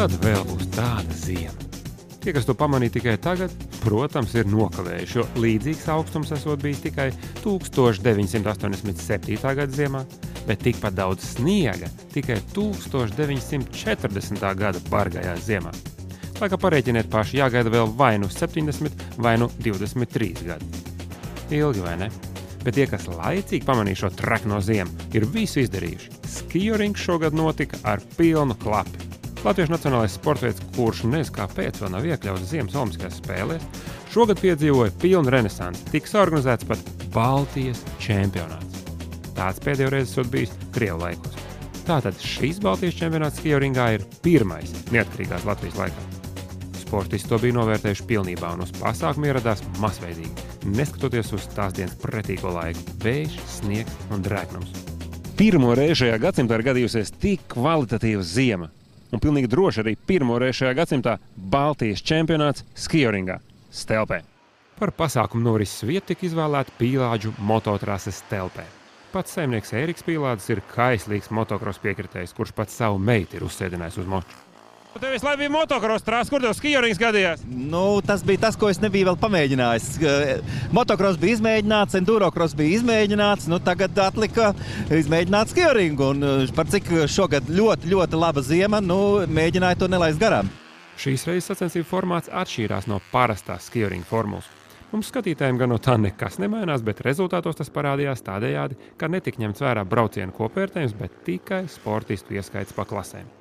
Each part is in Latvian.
Kad vēl būs tāda ziema? Tie, kas to pamanīja tikai tagad, protams, ir nokavējuši, jo līdzīgs augstums esot bijis tikai 1987. gada ziemā, bet tikpat daudz sniega tikai 1940. gada bargajā ziemā. Tā kā parēķiniet paši, jāgaida vēl vai nu 70, vai nu 23 gadi. Ilgi, vai ne? Bet tie, kas laicīgi pamanīja šo trekno ziemu, ir visu izdarījuši. Skijorings šogad notika ar pilnu klapi. Latviešu nacionālais sportveids, kurš nez kāpēc vēl nav iekļauts ziemas olimpiskajās spēlēs, šogad piedzīvoja pilnu renesansi. Tiks organizēts pat Baltijas čempionāts. Tāds pēdējo reizi esot bijis Krievu laikos. Tātad šis Baltijas čempionāts skijoringā ir pirmais neatkarīgās Latvijas laikā. Sportisti to bija novērtējuši pilnībā un uz pasākumu ieradās masveidīgi, neskatoties uz tās dienas pretīgo laiku – vējš, sniegs un drēgnums. Pirmo reizi šajā gadsimtā ir gadījusies tik kvalitatīva ziema. Un pilnīgi droši arī pirmo reizi šajā gadsimtā Baltijas čempionāts skijoringā Stelpē. Par pasākumu norises vietu tika izvēlēta Pīlāģu mototrases Stelpē. Pats saimnieks Ēriks Pīlādzis ir kaislīgs motokros piekritējs, kurš pats savu meitu ir uzsēdinājis uz moču. Tev visu laiku bija motokros trāsa, kur tev skijorings gadījās? Tas bija tas, ko es nebiju vēl pamēģinājis. Motokros bija izmēģināts, endurokros bija izmēģināts, tagad atlika izmēģināt skijoringu. Un par cik šogad ļoti, ļoti laba ziema, mēģināju to nelaist garām. Šīs reizes sacensību formāts atšķīrās no parastās skijoringa formulas. Mums skatītājiem gan no tā nekas nemainās, bet rezultātos tas parādījās tādējādi, ka netika ņemts vērā braucienu kopvērtējums, bet tikai sportistu ieskaits pa klasēm.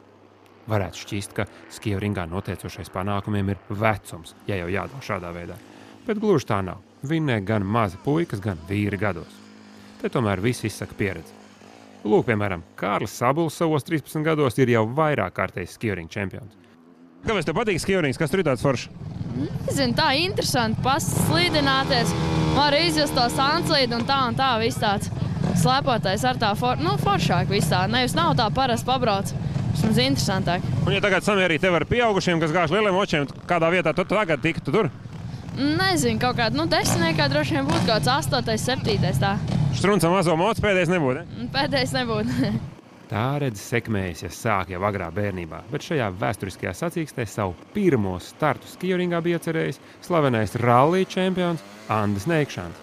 Varētu šķist, ka skijoringā noteicošais panākumiem ir vecums, ja jau jādala šādā veidā. Bet gluži tā nav. Vinnē gan mazi puikas, gan vīri gados. Te tomēr viss izsaka pieredzi. Lūk, piemēram, Kārlis Sabuls savos 13 gados ir jau vairāk kārtējs skijoringa čempions. Kāpēc tev patīk skijorings? Kas tur ir tāds foršs? Nezinu, tā interesanti paslīdināties. Var izjust to sandslīdu un tā, viss tāds slēpotais ar tā foršāk viss tā. Nevis nav tā parasti pabrauc. Mums interesantāk. Un ja tagad samierīt tev ar pieaugušiem, kas gāž lieliem očiem, kādā vietā tu tagad tiktu tur? Nezinu, kaut kādā, desmitniekā droši vien būtu kaut kāds 8., 7. tā. Štrunca mazo mocu pēdējais nebūtu, ne? Pēdējais nebūtu. Tā redz sekmējas, ja sāk jau agrā bērnībā, bet šajā vēsturiskajā sacīkstē savu pirmo startu skijoringā bija cerējis slavenais rallija čempions Andis Neikšāns.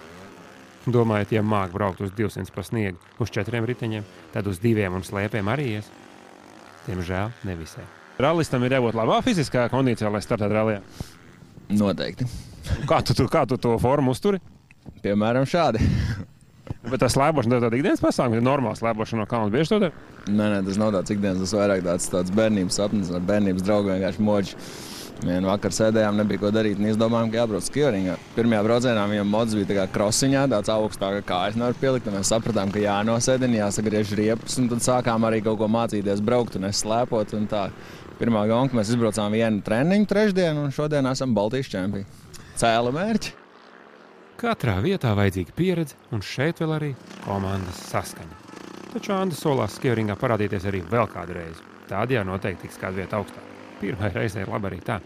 Domājot, ja māk braukt uz 200 pa sniegu uz 4 riteņiem, tad uz 2 un slēpiem arī ies. Diemžēl nevisai. Rallistam ir jābūt labā fiziskā kondīcijā, lai startētu rallijā? Noteikti. Kā tu to formu uzturi? Piemēram šādi. Bet tā slēpošana tev tāda ikdienas pasākuma, ir normāla slēpošana no kalna bieži to tev? Nē, tas nav tāds ikdienas, tas vairāk tāds bērnības sapnis, ar bērnības draugu vienkārši moči. Vienu vakar sēdējām, nebija ko darīt, un izdomājām, ka jābrauc skijoringā. Pirmajā braucienā viņam mods bija tā kā krosiņā, tāds augstāka kājas nevar pielikt, un mēs sapratām, ka jānosēdina, jāsagriež riepus, un tad sākām arī kaut ko mācīties braukt un slēpot, un tā. Pirmā gonka mēs izbraucām vienu treniņu trešdienu, un šodien esam Baltijas čempioni. Cēla mērķi. Katrā vietā vajadzīga pieredze, un šeit vēl arī komandas saskaņa. Taču Andis solās skijoringā parādīties arī vēl kādu reizi. Tādi jau noteikti tiks kādu vietu augstāk. Pirmai reizē ir labi arī tā.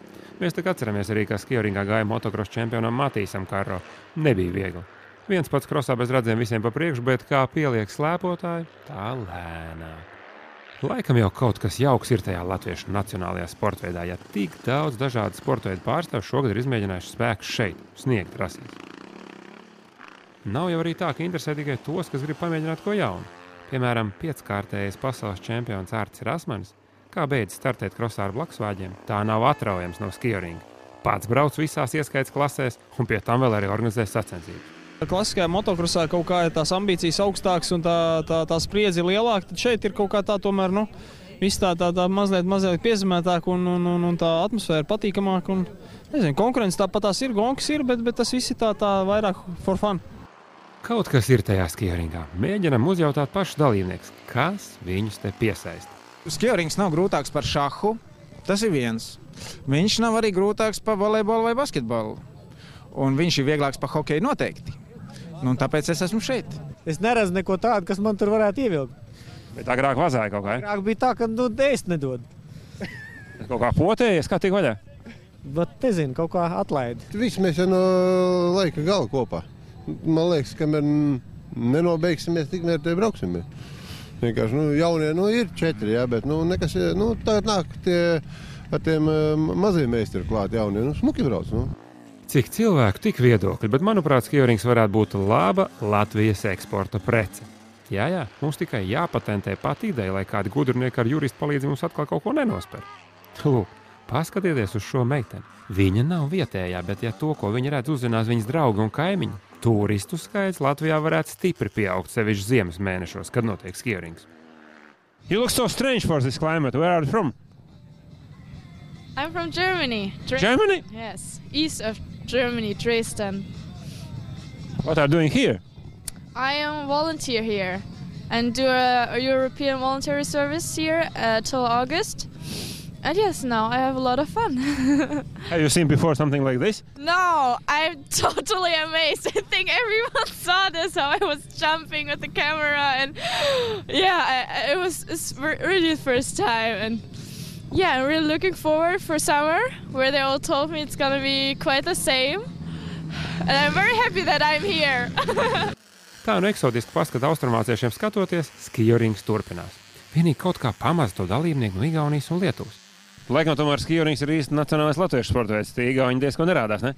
Mēs tak atceramies arī, ka skijoringā gāja motokros čempionam Matīsam Karro. Nebija viegli. Viens pats krosā bez radzēm visiem pa priekšu, bet kā pieliek slēpotāji, tā lēnāk. Laikam jau kaut kas jauks ir tajā latviešu nacionālajā sportveidā, ja tik daudz dažādu sportveidu pārstāvju šogad ir izmēģinājuši spēkus šeit, sniegt rasīs. Nav jau arī tā, ka interesē tikai tos, kas grib pamēģināt ko jaunu. Piemēram, 5-kārtējais pasaules čempions Artis Rasmanis, kā beidz startēt krosā ar blakusvāģiem, tā nav atraujams no skijoringa. Pats brauc visās ieskaits klasēs un pie tam vēl arī organizē sacensības. Klasiskajā motokrosā kaut kā ir tās ambīcijas augstākas un tā spriedzi lielāka, tad šeit ir kaut kā tā tomēr, viss tā mazliet piezemētāk un tā atmosfēra patīkamāk. Un, nezinu, konkurence tāpat tās ir, gonkas ir, bet tas viss ir tā vairāk for fun. Kaut kas ir tajā skijoringā. Mēģinam uzjautāt pašus dalībniekus, kas viņus te piesaista. Skijorings nav grūtāks par šahu, tas ir viens. Viņš nav arī grūtāks par volejbolu vai basketbolu. Un viņš ir vieglāks par hokeju noteikti. Tāpēc es esmu šeit. Es neredzu neko tādu, kas man tur varētu ievilkt. Bet agrāk vazāja kaut kā, Agrāk bija tā, ka ēst nedod. Kaut kā potējies, kā tik vaļā? Bet nezinu, kaut kā atlaidi. Visi mēs jau no laika gala kopā. Man liekas, kamēr nenobeigsimies, tikmēr te brauksim. Vienkārši, jaunie, ir 4, jā, bet, nekas, tagad nāk tie ar tiem maziem meistari klāt jaunie. Nu, smuki brauc, nu. Cik cilvēku, tik viedokļi, bet manuprāt, skijorings varētu būt laba Latvijas eksporta prece. Jā, mums tikai jāpatentē pat ideja, lai kādi gudrinieki ar juristu palīdzi mums atkal kaut ko nenosper. Lūk, paskatieties uz šo meiteni. Viņa nav vietējā, bet ja to, ko viņa redz, uzzinās viņas draugi un kaimiņi, turistu skaits Latvijā varētu stipri pieaugt, sevišķi ziemas mēnešos, kad notiek skijorings. You look so strange for this climate. Where are you from? I'm from Germany. Germany? Yes, east of Germany, Dresden. What are you doing here? I am volunteer here and do a European voluntary service here till August. And yes, now I have a lot of fun. Have you seen before something like this? No, I'm totally amazed. I think everyone saw this, how I was jumping with the camera. And yeah, it's really the first time. And yeah, I'm really looking forward for summer, where they all told me it's going to be quite the same. And I'm very happy that I'm here. Tā nu eksotiski paskata austrumāciešiem skatoties, skijorings turpinās. Vienīgi kaut kā pamaz to dalībnieku no Igaunijas un Lietuvas. Laikam tomēr skijorings ir īsti nacionālais latviešu sporta veids. Tie igauņi diezko nerādās, ne?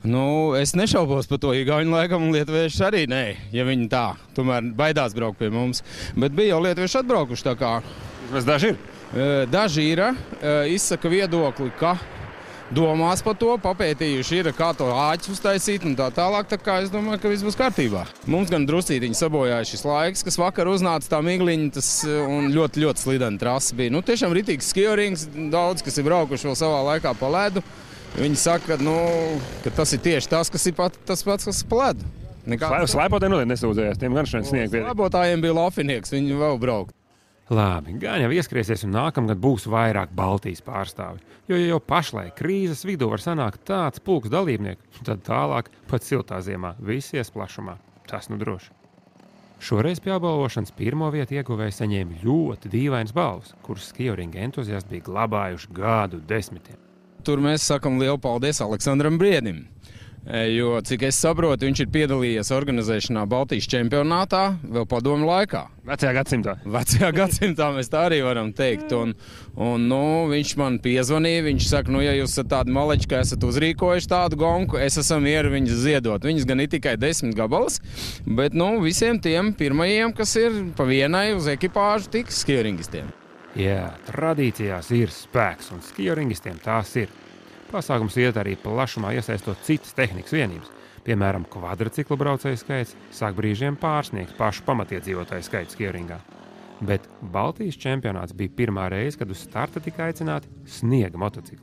Nu, es nešaubos par to igauņu laikam, un lietuvieši arī nē, ja viņi tā, tomēr baidās braukt pie mums. Bet bija jau lietuvieši atbraukuši tā kā. Vismaz daži ir? Daži ir, izsaka viedokli, ka domās par to, papētījuši ir, kā to āķis uztaisīt un tā tālāk, tā kā es domāju, ka viss būs kārtībā. Mums gan drusītiņi sabojāja šis laiks, kas vakar uznāca tā migliņa, tas un ļoti, ļoti slidena trasa bija. Nu, tiešām ritīgs skijorings, daudz, kas ir braukuši vēl savā laikā pa ledu. Viņi saka, ka tas ir tieši tas, kas ir tas pats, kas pa ledu. Slēpotiem noteikti nesūdzējās, tiem gan šodien sniegt viedokļi. Slēpotājiem bija lofinieks, viņi vēl braukt. Labi, gan jau ieskriesies un nākamgad būs vairāk Baltijas pārstāvi, jo jau pašlaik krīzes vidū var sanākt tāds pulks dalībnieku, tad tālāk pat siltā ziemā visies plašumā. Tas nu droši. Šoreiz pie apbalvošanas pirmo vietu ieguvēji saņēma ļoti dīvainas balvas, kuras skijoringa entuziasti bija glabājuši gadu desmitiem. Tur mēs sakam lielu paldies Aleksandram Briedim. Jo, cik es saprotu, viņš ir piedalījies organizēšanā Baltijas čempionātā vēl padomu laikā. Vecajā gadsimtā. Vecajā gadsimtā mēs tā arī varam teikt. Viņš man piezvanīja, viņš saka, ja jūs esat tādi maleči, ka esat uzrīkojuši tādu gonku, es esam mieri viņas ziedot. Viņas gan ir tikai 10 gabalas, bet visiem tiem pirmajiem, kas ir pa vienai uz ekipāžu, tik skijoringistiem. Jā, tradīcijās ir spēks un skijoringistiem tās ir. Pasākums iet arī plašumā iesaistot citas tehnikas vienības. Piemēram, kvadriciklu braucēju skaits sāk brīžiem pārsniegt pašu pamatiedzīvotāju skaitu skijoringā. Bet Baltijas čempionāts bija pirmā reize, kad uz starta tika aicināti sniega motocikli.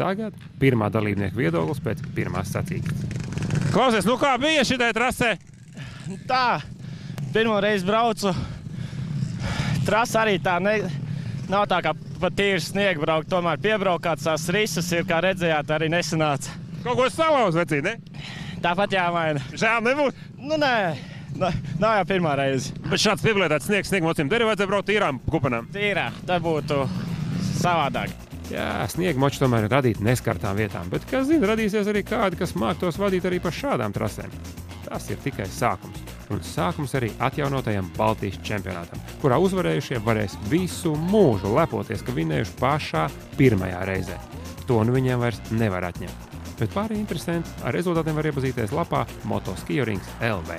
Tagad pirmā dalībnieku viedoklis pēc pirmās sacīkstes. Klausies, kā bija šitai trasē? Tā, pirmo reizi braucu. Trasa arī tā nav tā kā pa tīri sniegu braukt, tomēr piebraukāts tās risas ir, kā redzējāt, arī nesanāca. Kaut ko salauz, vecīt, ne? Tāpat jāmaina. Žēl nebūt? Nē, nav jau pirmā reize. Bet šāds pieblietēts sniegu mocim, te arī vajadzēja braukt tīrām kupanām? Tīrā, tā būtu savādāk. Jā, sniegu moči tomēr ir radīti neskartām vietām, bet, kas zina, radīsies arī kādi, kas māk tos vadīt arī pa šādām trasēm. Tas ir tikai sākums. Un sākums arī atjaunotajam Baltijas čempionātam, kurā uzvarējušie varēs visu mūžu lepoties, ka vinējuši pašā pirmajā reizē. To viņiem vairs nevar atņemt. Bet pārējie interesanti ar rezultātiem var iepazīties lapā Motoskijorings LV.